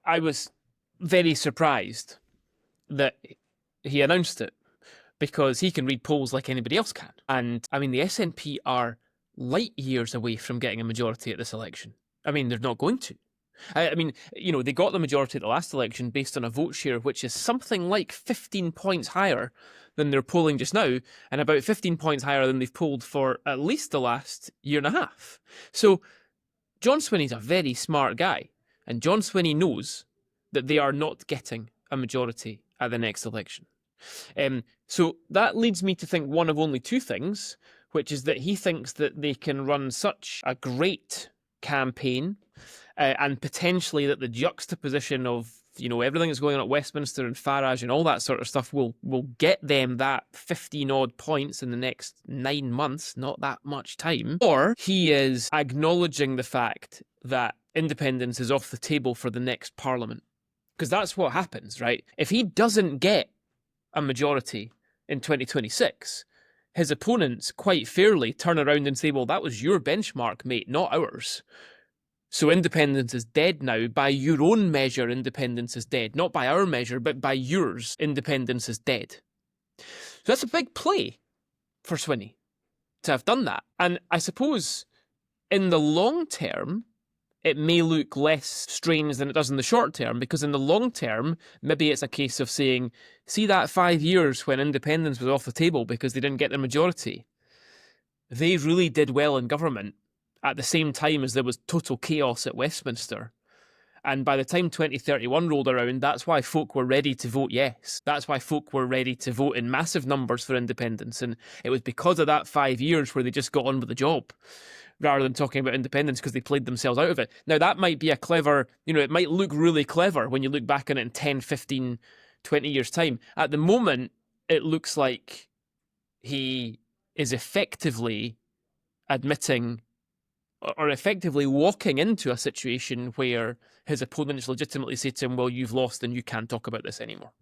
I was very surprised that he announced it because he can read polls like anybody else can. And I mean, the SNP are light years away from getting a majority at this election. I mean, they're not going to. I mean, they got the majority at the last election based on a vote share which is something like 15 points higher than they're polling just now, and about 15 points higher than they've polled for at least the last year and a half. So John Swinney's a very smart guy, and John Swinney knows that they are not getting a majority at the next election. So that leads me to think one of only two things, which is that he thinks that they can run such a great campaign and potentially that the juxtaposition of everything that's going on at Westminster and Farage and all that sort of stuff will get them that 15 odd points in the next 9 months, not that much time. Or he is acknowledging the fact that independence is off the table for the next parliament. Because that's what happens, right? If he doesn't get a majority in 2026, his opponents quite fairly turn around and say, well, that was your benchmark, mate, not ours. So independence is dead now. By your own measure, independence is dead. Not by our measure, but by yours, independence is dead. So that's a big play for Swinney to have done that. And I suppose in the long term, it may look less strange than it does in the short term, because in the long term, maybe it's a case of saying, see that 5 years when independence was off the table because they didn't get the majority? They really did well in government at the same time as there was total chaos at Westminster. And by the time 2031 rolled around, that's why folk were ready to vote yes. That's why folk were ready to vote in massive numbers for independence. And it was because of that 5 years where they just got on with the job, rather than talking about independence because they played themselves out of it. Now, that might be a clever, it might look really clever when you look back on it in 10, 15, 20 years' time. At the moment, it looks like he is effectively admitting or effectively walking into a situation where his opponents legitimately say to him, well, you've lost and you can't talk about this anymore.